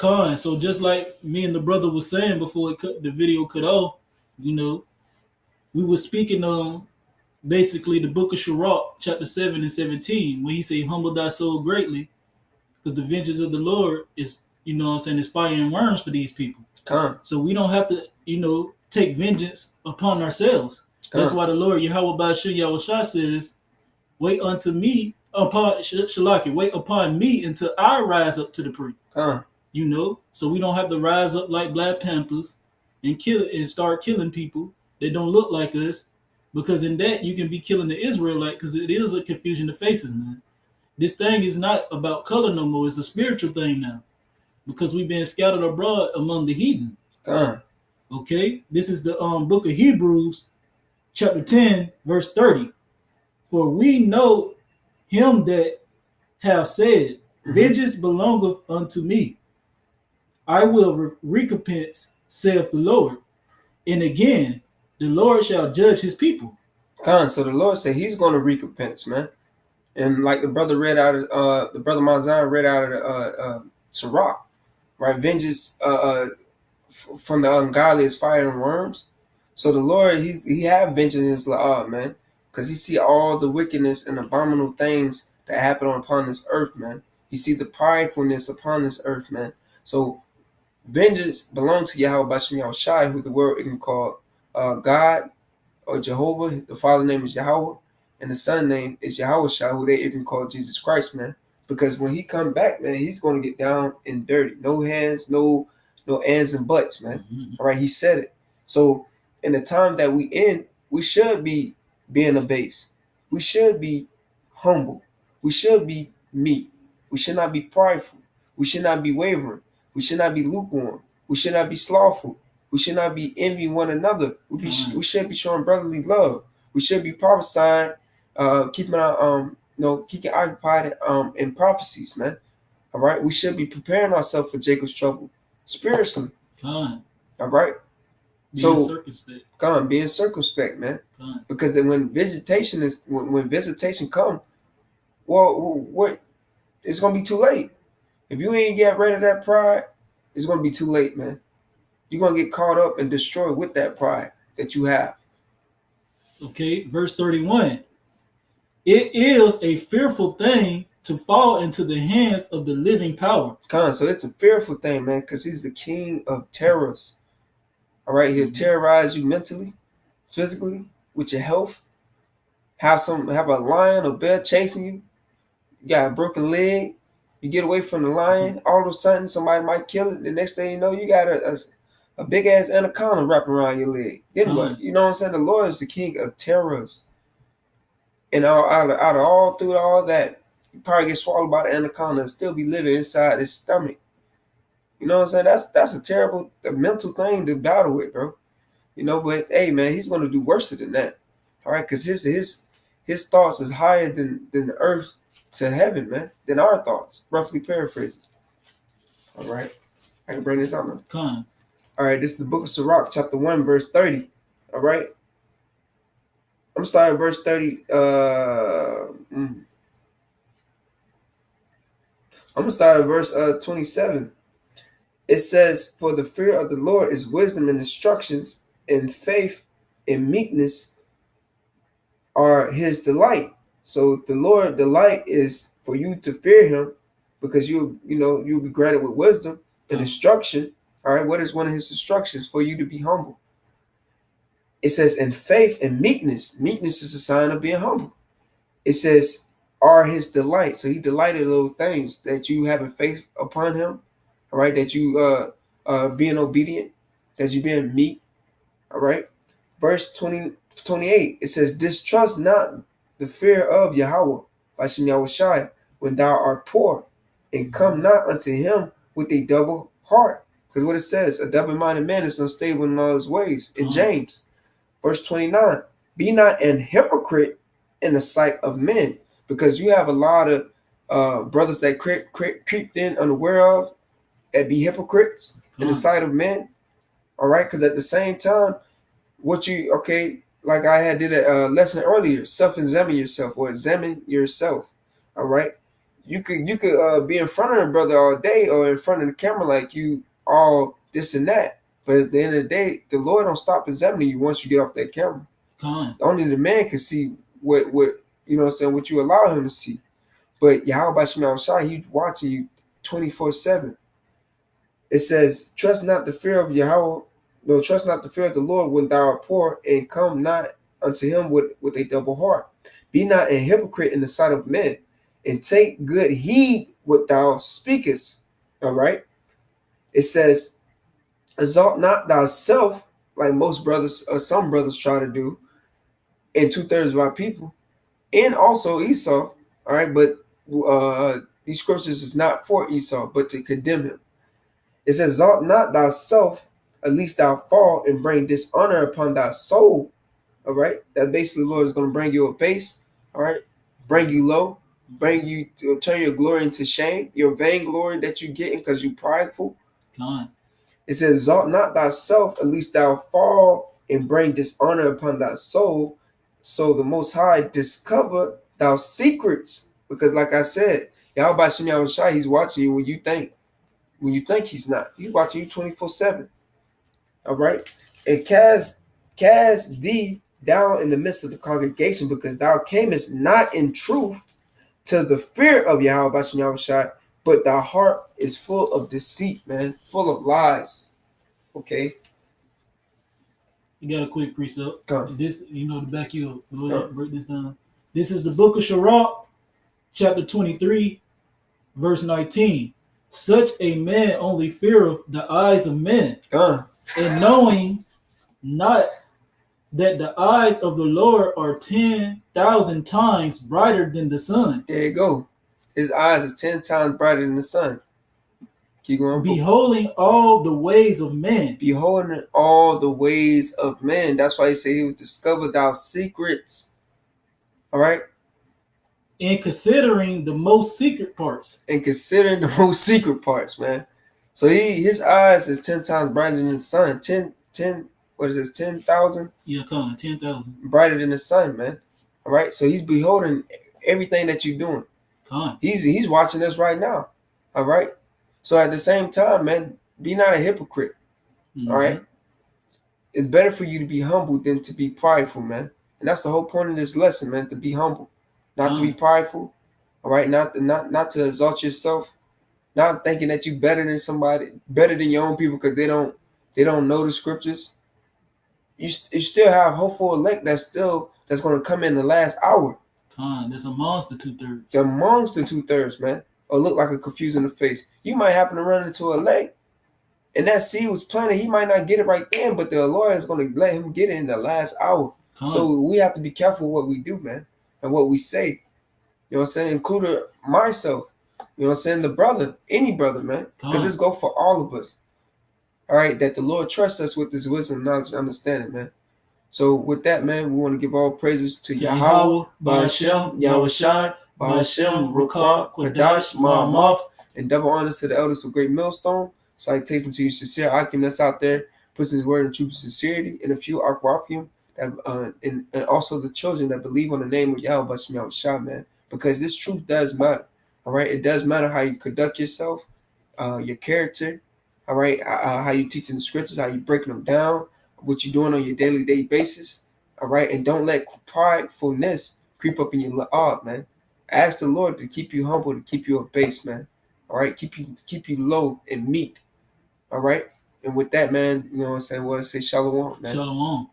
So just like me and the brother was saying before the video cut off, you know, we were speaking on basically the book of Sirach, chapter 7 and 17, when he say, humble thy soul greatly, because the vengeance of the Lord is, you know what I'm saying, is fire and worms for these people. So we don't have to, you know, take vengeance upon ourselves. That's why the Lord, Yahweh Bashir Yahushua says, wait unto me, upon Shalaki, wait upon me until I rise up to the pre. You know, so we don't have to rise up like Black Panthers and kill and start killing people that don't look like us, because in that you can be killing the Israelite, because it is a confusion of faces, man. This thing is not about color no more. It's a spiritual thing now, because we've been scattered abroad among the heathen. Okay, this is the book of Hebrews, chapter 10, verse 30. For we know him that have said, vengeance belongeth unto me. I will recompense, saith the Lord. And again, the Lord shall judge his people. So the Lord said he's going to recompense, man. And like the brother read out of the brother Mazan read out of Sirach, right? Vengeance from the ungodly is fire and worms. So the Lord, he have vengeance in his law, man, because he see all the wickedness and abominable things that happen upon this earth, man. He see the pridefulness upon this earth, man. So vengeance belongs to Yahweh Bashim Yahushai, who the word can call God or Jehovah. The Father name is Yahweh, and the Son name is Yahushua, who they even call Jesus Christ, man. Because when he come back, man, he's going to get down and dirty. No hands, no ands and butts, man. All right, he said it. So in the time that we in, we should be being a base. We should be humble. We should be meek. We should not be prideful. We should not be wavering. We should not be lukewarm. We should not be slothful. We should not be envying one another. We should be showing brotherly love. We should be prophesying, keeping our keeping occupied in prophecies, man. All right, we should be preparing ourselves for Jacob's trouble spiritually. All right. Being circumspect, man. Because then when visitation come, what it's gonna be too late. If you ain't get rid of that pride, it's gonna be too late, man. You're gonna get caught up and destroyed with that pride that you have. Okay, verse 31. It is a fearful thing to fall into the hands of the living power. So it's a fearful thing, man, because he's the king of terrors. All right, he'll terrorize you mentally, physically, with your health. Have a lion or bear chasing you. You got a broken leg. You get away from the lion. All of a sudden, somebody might kill it. The next thing you know, you got a big ass anaconda wrapping around your leg. Then what? You know what I'm saying? The Lord is the king of terrors. And out of all through all that, you probably get swallowed by the anaconda and still be living inside his stomach. You know what I'm saying? That's a terrible mental thing to battle with, bro. You know, but hey, man, he's gonna do worse than that. All right, because his thoughts is higher than the earth to heaven, man, than our thoughts. Roughly paraphrasing. All right, I can bring this out now. All right, this is the book of Sirach, chapter 1, verse 30. All right. I'm starting verse 30. I'm gonna start at verse 27. It says, "For the fear of the Lord is wisdom and instructions, and faith and meekness are his delight." So the Lord delight is for you to fear him, because you'll be granted with wisdom and instruction. All right, what is one of his instructions? For you to be humble. It says, "In faith and meekness." Meekness is a sign of being humble. It says, "Are his delight." So he delighted in those things, that you having faith upon him. All right, that you being obedient, that you being meek. All right. Verse 28, it says, "Distrust not the fear of Yahweh, Hashem Yahushai, when thou art poor, and come not unto him with a double heart." Because what it says, a double-minded man is unstable in all his ways. In James, verse 29, "Be not an hypocrite in the sight of men," because you have a lot of brothers that creeped in unaware of, that be hypocrites in the sight of men. All right, because at the same time, like I had did a lesson earlier, self-examine yourself, or examine yourself. All right, You could be in front of the brother all day or in front of the camera like you all this and that. But at the end of the day, the Lord don't stop examining you once you get off that camera. Time. Only the man can see what you know what I'm saying, what you allow him to see. But Yahweh Shema Shai, he's watching you 24/7. It says, trust not the fear of Yahweh, no, trust not the fear of the Lord when thou art poor, and come not unto him with a double heart. Be not a hypocrite in the sight of men, and take good heed what thou speakest. All right. It says, exalt not thyself, like most brothers or some brothers try to do, and 2/3 of our people, and also Esau. All right, but these scriptures is not for Esau, but to condemn him. It says, exalt not thyself, at least thou fall and bring dishonor upon thy soul. All right, that basically, Lord, is going to bring you a base. All right, bring you low, bring you to turn your glory into shame, your vainglory that you're getting because you're prideful. Time. It says, exalt not thyself, at least thou fall and bring dishonor upon thy soul. So the Most High discover thy secrets. Because like I said, Yahweh Shem Shai, he's watching you when you think he's not. He's watching you 24/7. All right? And cast thee down in the midst of the congregation, because thou camest not in truth to the fear of Yahweh Shem Shai, but thy heart is full of deceit, man, full of lies. Okay. You got a quick precept. Come. This, to back you up. Go ahead, break this down. This is the book of Sirach, chapter 23, verse 19. Such a man only feareth the eyes of men, and knowing not that the eyes of the Lord are 10,000 times brighter than the sun. There you go. His eyes is 10 times brighter than the sun. Keep going. Beholding all the ways of men. Beholding all the ways of men. That's why he said he would discover thy secrets. All right? And considering the most secret parts. And considering the most secret parts, man. So his eyes is 10 times brighter than the sun. 10, what is this, 10,000? Yeah, come on, 10,000. Brighter than the sun, man. All right? So he's beholding everything that you're doing. He's watching us right now. All right? So at the same time, man, be not a hypocrite. Mm-hmm. All right? It's better for you to be humble than to be prideful, man. And that's the whole point of this lesson, man, to be humble. Not to be prideful. All right? Not to exalt yourself. Not thinking that you're better than somebody, better than your own people because they don't know the scriptures. You still have hopeful elect that's going to come in the last hour. There's amongst the 2/3. They're amongst the 2/3, man. Or look like a confused in the face. You might happen to run into a leg, and that seed was planted. He might not get it right then, but the Lord is going to let him get it in the last hour. So we have to be careful what we do, man, and what we say. You know what I'm saying? Including myself. You know what I'm saying? The brother, any brother, man. Because this go for all of us. All right? That the Lord trusts us with his wisdom, knowledge, and understanding, man. So with that, man, we want to give all praises to Yahweh, Ba'ashem, Yahweh Shai, Ba'ashem, Rukah, Quadash, Ma'amath, and double honors to the elders of Great Millstone. Salutations to you, sincere Akim that's out there, puts his word in truth and sincerity, and a few Akwafim, and also the children that believe on the name of Yahweh Shai, Shai, man, because this truth does matter. All right, it does matter how you conduct yourself, your character. All right, how you teaching the scriptures, how you breaking them down, what you're doing on your daily basis. All right, and don't let pridefulness creep up in your heart, man. Ask the Lord to keep you humble, to keep you a base, man. All right, keep you low and meek. All right, and with that, man, you know what I'm saying. What I say, shalom, man. Shalom.